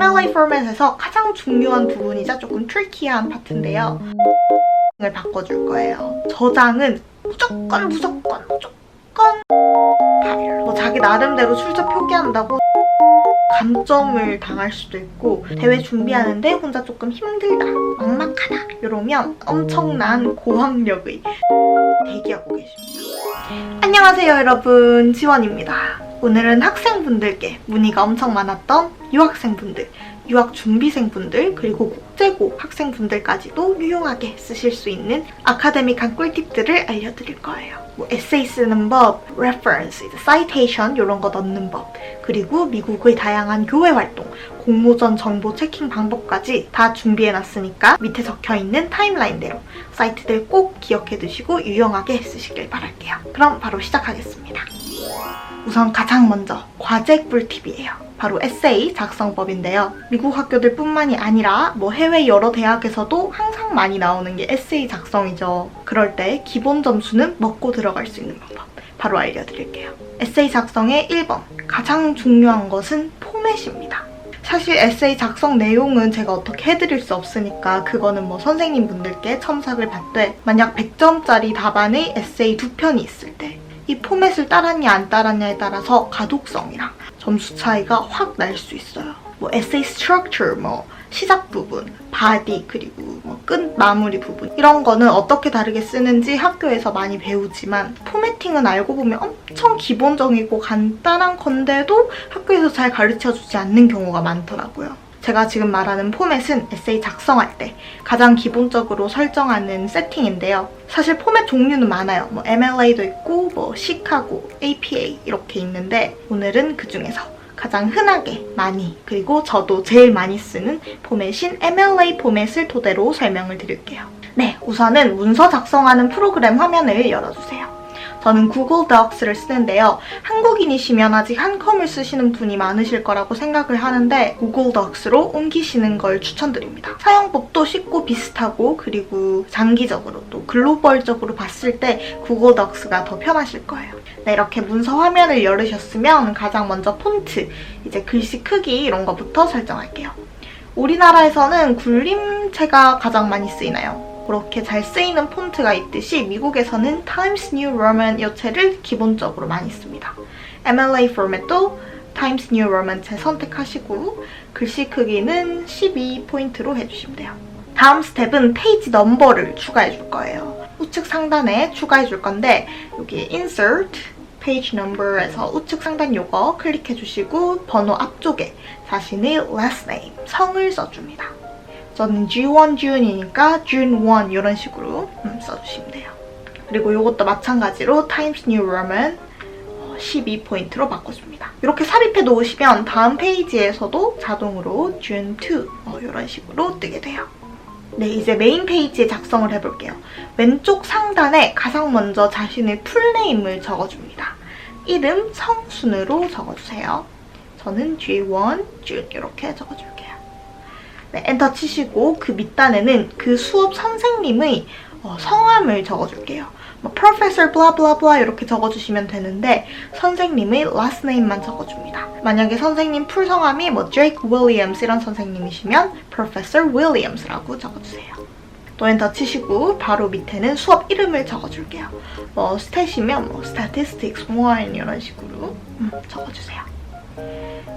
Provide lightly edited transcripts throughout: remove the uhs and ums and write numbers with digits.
MLA 포맷에서 가장 중요한 부분이자 조금 트리키한 파트인데요. 을 바꿔줄 거예요. 저장은 무조건 파일. 뭐 자기 나름대로 출처 표기한다고 감점을 당할 수도 있고, 대회 준비하는데 혼자 조금 힘들다, 막막하다 이러면 엄청난 고학력의 대기하고 계십니다. 안녕하세요 여러분, 지원입니다. 오늘은 학생분들께 문의가 엄청 많았던 유학생분들, 유학준비생분들, 그리고 국제고 학생분들까지도 유용하게 쓰실 수 있는 아카데믹한 꿀팁들을 알려드릴 거예요. 뭐 에세이 쓰는 법, reference, citation 이런 거 넣는 법, 그리고 미국의 다양한 교회 활동, 공모전 정보 체킹 방법까지 다 준비해놨으니까 밑에 적혀있는 타임라인대로 사이트들 꼭 기억해두시고 유용하게 쓰시길 바랄게요. 그럼 바로 시작하겠습니다. 우선 가장 먼저 과제 꿀팁이에요. 바로 에세이 작성법인데요. 미국 학교들 뿐만이 아니라 뭐 해외 여러 대학에서도 항상 많이 나오는 게 에세이 작성이죠. 그럴 때 기본 점수는 먹고 들어갈 수 있는 방법 바로 알려드릴게요. 에세이 작성의 1번, 가장 중요한 것은 포맷입니다. 사실 에세이 작성 내용은 제가 어떻게 해드릴 수 없으니까 그거는 뭐 선생님 분들께 첨삭을 받되, 만약 100점짜리 답안의 에세이 2편이 있을 때 이 포맷을 따랐냐 안 따랐냐에 따라서 가독성이랑 점수 차이가 확 날 수 있어요. 뭐 에세이 스트럭처, 뭐 시작 부분, 바디, 그리고 뭐 끝 마무리 부분, 이런 거는 어떻게 다르게 쓰는지 학교에서 많이 배우지만 포매팅은 알고 보면 엄청 기본적이고 간단한 건데도 학교에서 잘 가르쳐주지 않는 경우가 많더라고요. 제가 지금 말하는 포맷은 에세이 작성할 때 가장 기본적으로 설정하는 세팅인데요. 사실 포맷 종류는 많아요. 뭐 MLA도 있고 뭐 시카고, APA 이렇게 있는데, 오늘은 그 중에서 가장 흔하게 많이, 그리고 저도 제일 많이 쓰는 포맷인 MLA 포맷을 토대로 설명을 드릴게요. 네, 우선은 문서 작성하는 프로그램 화면을 열어주세요. 저는 구글 docs를 쓰는데요. 한국인이시면 아직 한컴을 쓰시는 분이 많으실 거라고 생각을 하는데 구글 docs로 옮기시는 걸 추천드립니다. 사용법도 쉽고 비슷하고, 그리고 장기적으로 또 글로벌적으로 봤을 때 구글 docs가 더 편하실 거예요. 네, 이렇게 문서 화면을 열으셨으면 가장 먼저 폰트, 이제 글씨 크기 이런 거부터 설정할게요. 우리나라에서는 굴림체가 가장 많이 쓰이나요? 그렇게 잘 쓰이는 폰트가 있듯이 미국에서는 Times New Roman 요체를 기본적으로 많이 씁니다. MLA 포맷도 Times New Roman체 선택하시고 글씨 크기는 12포인트로 해주시면 돼요. 다음 스텝은 페이지 넘버를 추가해 줄 거예요. 우측 상단에 추가해 줄 건데, 여기 Insert, Page Number에서 우측 상단 요거 클릭해 주시고 번호 앞쪽에 자신의 last name, 성을 써줍니다. 저는 G1 June이니까 June 1 이런 식으로 써주시면 돼요. 그리고 이것도 마찬가지로 Times New Roman 12포인트로 바꿔줍니다. 이렇게 삽입해 놓으시면 다음 페이지에서도 자동으로 June 2 이런 식으로 뜨게 돼요. 네, 이제 메인 페이지에 작성을 해볼게요. 왼쪽 상단에 가장 먼저 자신의 풀네임을 적어줍니다. 이름, 성 순으로 적어주세요. 저는 G1 June 이렇게 적어줄게요. 네, 엔터 치시고 그 밑단에는 그 수업 선생님의 성함을 적어줄게요. 뭐 Professor blah blah blah 이렇게 적어주시면 되는데, 선생님의 last name만 적어줍니다. 만약에 선생님 풀 성함이 뭐 Jake Williams 이런 선생님이시면 Professor Williams라고 적어주세요. 또 엔터 치시고 바로 밑에는 수업 이름을 적어줄게요. 뭐 스탯이면 뭐 Statistics 1 이런 식으로 적어주세요.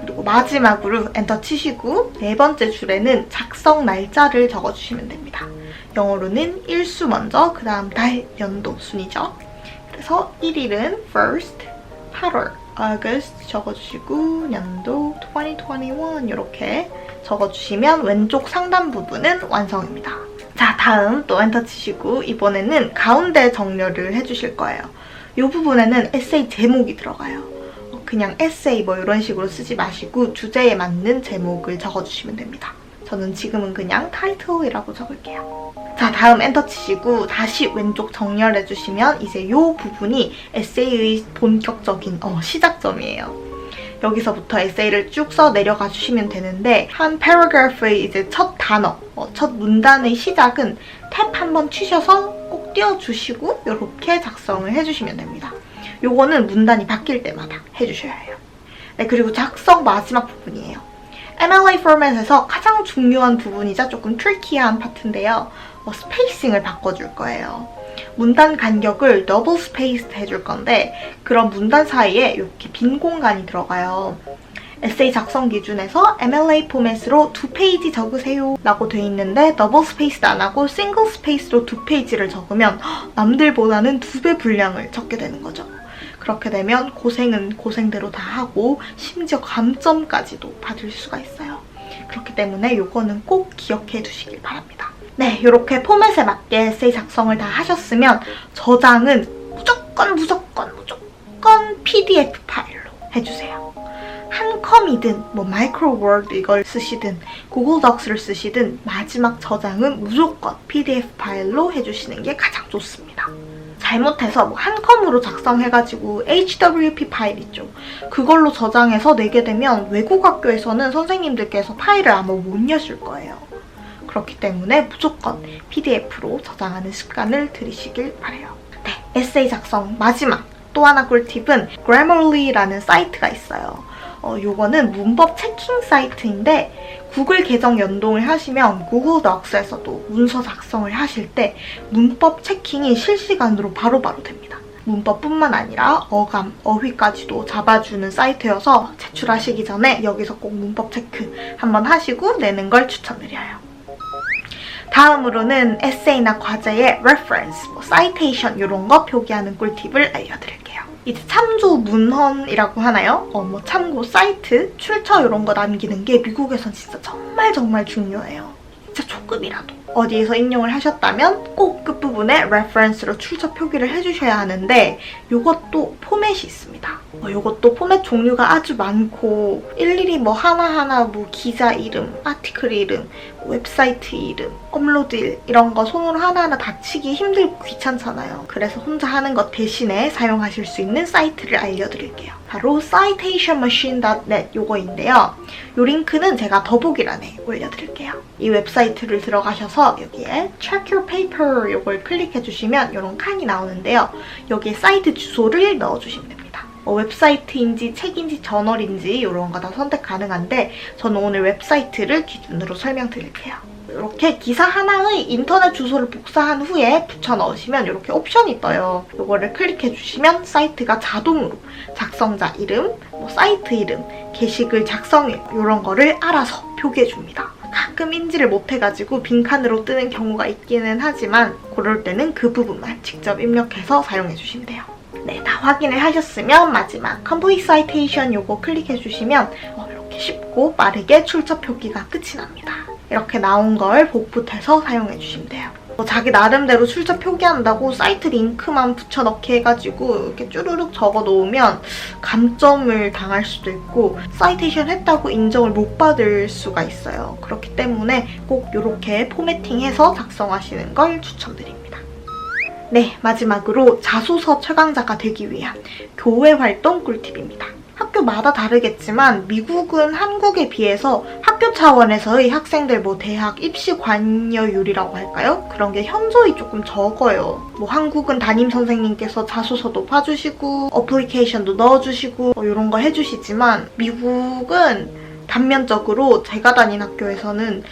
그리고 마지막으로 엔터 치시고 네 번째 줄에는 작성 날짜를 적어주시면 됩니다. 영어로는 일수 먼저, 그 다음 달, 연도 순이죠. 그래서 1일은 first, 8월, August 적어주시고 연도 2021 이렇게 적어주시면 왼쪽 상단 부분은 완성입니다. 자, 다음 또 엔터 치시고 이번에는 가운데 정렬을 해주실 거예요. 이 부분에는 에세이 제목이 들어가요. 그냥 에세이 뭐 이런 식으로 쓰지 마시고 주제에 맞는 제목을 적어주시면 됩니다. 저는 지금은 그냥 타이틀이라고 적을게요. 자, 다음 엔터 치시고 다시 왼쪽 정렬해주시면 이제 이 부분이 에세이의 본격적인 시작점이에요. 여기서부터 에세이를 쭉 써 내려가 주시면 되는데, 한 paragraph의 이제 첫 단어, 첫 문단의 시작은 탭 한번 치셔서 꼭 띄워주시고 이렇게 작성을 해주시면 됩니다. 요거는 문단이 바뀔 때마다 해주셔야 해요. 네, 그리고 작성 마지막 부분이에요. MLA 포맷에서 가장 중요한 부분이자 조금 트리키한 파트인데요. 스페이싱을 바꿔줄 거예요. 문단 간격을 더블 스페이스드 해줄 건데 그런 문단 사이에 이렇게 빈 공간이 들어가요. 에세이 작성 기준에서 MLA 포맷으로 2페이지 적으세요 라고 돼 있는데 더블 스페이스드 안 하고 싱글 스페이스로 2페이지를 적으면 남들보다는 2배 분량을 적게 되는 거죠. 그렇게 되면 고생은 고생대로 다 하고 심지어 감점까지도 받을 수가 있어요. 그렇기 때문에 이거는 꼭 기억해 두시길 바랍니다. 네, 이렇게 포맷에 맞게 에세이 작성을 다 하셨으면 저장은 무조건 PDF 파일로 해주세요. 한 컴이든 마이크로 워드 이걸 쓰시든 구글 덕스를 쓰시든 마지막 저장은 무조건 PDF 파일로 해주시는 게 가장 좋습니다. 잘못해서 한 컴으로 작성해가지고 HWP 파일 있죠. 그걸로 저장해서 내게 되면 외국 학교에서는 선생님들께서 파일을 아마 못 여실 거예요. 그렇기 때문에 무조건 PDF로 저장하는 습관을 들이시길 바라요. 네, 에세이 작성 마지막 또 하나 꿀팁은 Grammarly라는 사이트가 있어요. 요거는 문법 체킹 사이트인데 구글 계정 연동을 하시면 구글 덕스에서도 문서 작성을 하실 때 문법 체킹이 실시간으로 바로바로 됩니다. 문법뿐만 아니라 어감, 어휘까지도 잡아주는 사이트여서 제출하시기 전에 여기서 꼭 문법 체크 한번 하시고 내는 걸 추천드려요. 다음으로는 에세이나 과제의 reference, citation 이런 거 표기하는 꿀팁을 알려드릴게요. 이제 참조 문헌이라고 하나요? 참고 사이트, 출처 이런 거 남기는 게 미국에선 진짜 정말 중요해요. 진짜 조금이라도 어디에서 인용을 하셨다면 꼭 끝부분에 reference로 출처 표기를 해주셔야 하는데 이것도 포맷이 있습니다. 이것도 포맷 종류가 아주 많고 일일이 하나하나 기자 이름, 아티클 이름, 웹사이트 이름, 업로드 이런 거 손으로 하나하나 다 치기 힘들고 귀찮잖아요. 그래서 혼자 하는 것 대신에 사용하실 수 있는 사이트를 알려드릴게요. 바로 citationmachine.net 요거인데요. 이 링크는 제가 더보기란에 올려드릴게요. 이 웹사이트를 들어가셔서 여기에 check your paper 요걸 클릭해주시면 이런 칸이 나오는데요. 여기에 사이트 주소를 넣어주시면 됩니다. 웹사이트인지 책인지 저널인지 이런 거 다 선택 가능한데 저는 오늘 웹사이트를 기준으로 설명드릴게요. 이렇게 기사 하나의 인터넷 주소를 복사한 후에 붙여 넣으시면 이렇게 옵션이 떠요. 이거를 클릭해 주시면 사이트가 자동으로 작성자 이름, 사이트 이름, 게시글 작성일 이런 거를 알아서 표기해 줍니다. 가끔 인지를 못해가지고 빈칸으로 뜨는 경우가 있기는 하지만 그럴 때는 그 부분만 직접 입력해서 사용해 주시면 돼요. 네, 다 확인을 하셨으면 마지막 Complete Citation 요거 클릭해 주시면 이렇게 쉽고 빠르게 출처 표기가 끝이 납니다. 이렇게 나온 걸 복붙해서 사용해 주시면 돼요. 자기 나름대로 출처 표기한다고 사이트 링크만 붙여넣기 해가지고 이렇게 쭈루룩 적어 놓으면 감점을 당할 수도 있고 사이테이션 했다고 인정을 못 받을 수가 있어요. 그렇기 때문에 꼭 이렇게 포매팅해서 작성하시는 걸 추천드립니다. 네, 마지막으로 자소서 최강자가 되기 위한 교회 활동 꿀팁입니다. 학교마다 다르겠지만 미국은 한국에 비해서 학교 차원에서의 학생들 대학 입시 관여율이라고 할까요? 그런 게 현저히 조금 적어요. 한국은 담임 선생님께서 자소서도 봐주시고 어플리케이션도 넣어주시고 이런 거 해주시지만 미국은 단면적으로 제가 다닌 학교에서는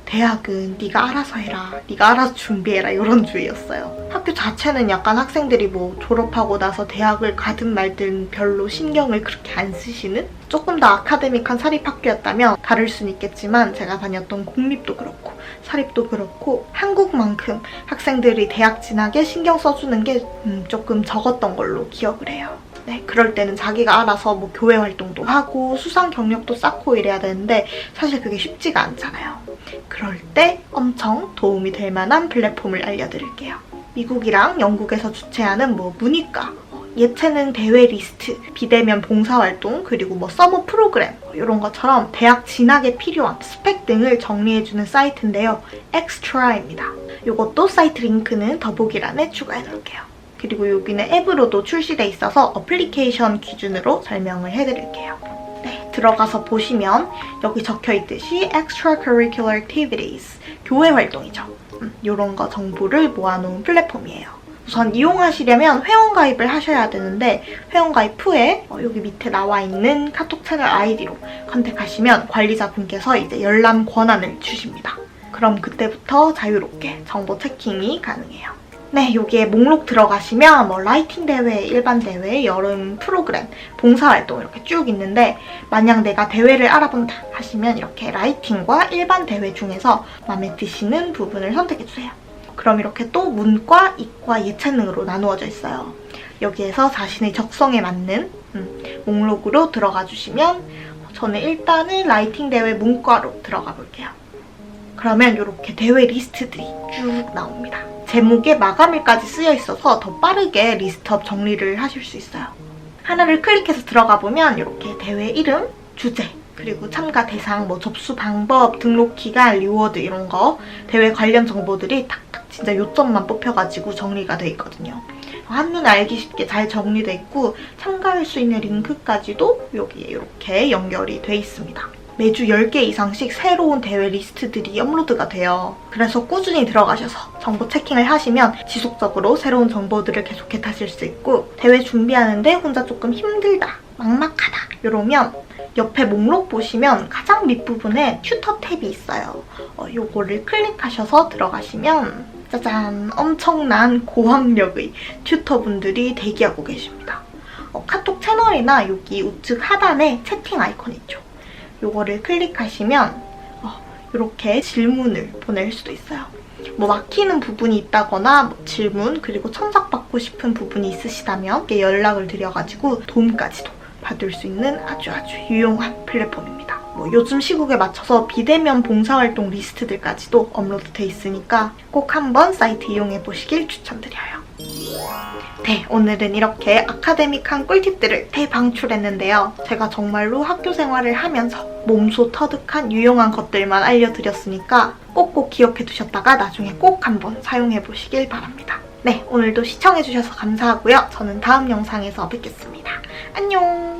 대학은 네가 알아서 해라, 네가 알아서 준비해라 이런 주의였어요. 학교 자체는 약간 학생들이 졸업하고 나서 대학을 가든 말든 별로 신경을 그렇게 안 쓰시는? 조금 더 아카데믹한 사립학교였다면 다를 수는 있겠지만 제가 다녔던 공립도 그렇고 사립도 그렇고 한국만큼 학생들이 대학 진학에 신경 써주는 게 조금 적었던 걸로 기억을 해요. 네, 그럴 때는 자기가 알아서 교회 활동도 하고 수상 경력도 쌓고 이래야 되는데 사실 그게 쉽지가 않잖아요. 그럴 때 엄청 도움이 될 만한 플랫폼을 알려드릴게요. 미국이랑 영국에서 주최하는 문이과, 예체능 대회 리스트, 비대면 봉사활동, 그리고 서머 프로그램 이런 것처럼 대학 진학에 필요한 스펙 등을 정리해주는 사이트인데요. 엑스트라입니다. 이것도 사이트 링크는 더보기란에 추가해놓을게요. 그리고 여기는 앱으로도 출시돼 있어서 어플리케이션 기준으로 설명을 해드릴게요. 네, 들어가서 보시면 여기 적혀있듯이 Extracurricular Activities, 교회 활동이죠. 이런 거 정보를 모아놓은 플랫폼이에요. 우선 이용하시려면 회원가입을 하셔야 되는데 회원가입 후에 여기 밑에 나와 있는 카톡 채널 아이디로 컨택하시면 관리자분께서 이제 열람 권한을 주십니다. 그럼 그때부터 자유롭게 정보 체킹이 가능해요. 네, 여기에 목록 들어가시면 뭐 라이팅 대회, 일반 대회, 여름 프로그램, 봉사활동 이렇게 쭉 있는데 만약 내가 대회를 알아본다 하시면 이렇게 라이팅과 일반 대회 중에서 마음에 드시는 부분을 선택해주세요. 그럼 이렇게 또 문과, 이과, 예체능으로 나누어져 있어요. 여기에서 자신의 적성에 맞는 목록으로 들어가 주시면 저는 일단은 라이팅 대회 문과로 들어가 볼게요. 그러면 이렇게 대회 리스트들이 쭉 나옵니다. 제목에 마감일까지 쓰여 있어서 더 빠르게 리스트업 정리를 하실 수 있어요. 하나를 클릭해서 들어가 보면 이렇게 대회 이름, 주제, 그리고 참가 대상, 뭐 접수 방법, 등록 기간, 리워드 이런 거 대회 관련 정보들이 탁탁 진짜 요점만 뽑혀가지고 정리가 돼 있거든요. 한눈에 알기 쉽게 잘 정리돼 있고 참가할 수 있는 링크까지도 여기에 이렇게 연결이 돼 있습니다. 매주 10개 이상씩 새로운 대회 리스트들이 업로드가 돼요. 그래서 꾸준히 들어가셔서 정보 체킹을 하시면 지속적으로 새로운 정보들을 계속해 타실 수 있고 대회 준비하는데 혼자 조금 힘들다, 막막하다 이러면 옆에 목록 보시면 가장 밑부분에 튜터 탭이 있어요. 요거를 클릭하셔서 들어가시면 짜잔! 엄청난 고학력의 튜터분들이 대기하고 계십니다. 카톡 채널이나 여기 우측 하단에 채팅 아이콘 있죠. 요거를 클릭하시면 이렇게 질문을 보낼 수도 있어요. 뭐 막히는 부분이 있다거나 뭐 질문 그리고 첨삭받고 싶은 부분이 있으시다면 연락을 드려가지고 도움까지도 받을 수 있는 아주 유용한 플랫폼입니다. 뭐 요즘 시국에 맞춰서 비대면 봉사활동 리스트들까지도 업로드돼 있으니까 꼭 한번 사이트 이용해 보시길 추천드려요. 네, 오늘은 이렇게 아카데믹한 꿀팁들을 대방출했는데요. 제가 정말로 학교 생활을 하면서 몸소 터득한 유용한 것들만 알려드렸으니까 꼭꼭 기억해 두셨다가 나중에 꼭 한번 사용해 보시길 바랍니다. 네, 오늘도 시청해주셔서 감사하고요. 저는 다음 영상에서 뵙겠습니다. 안녕!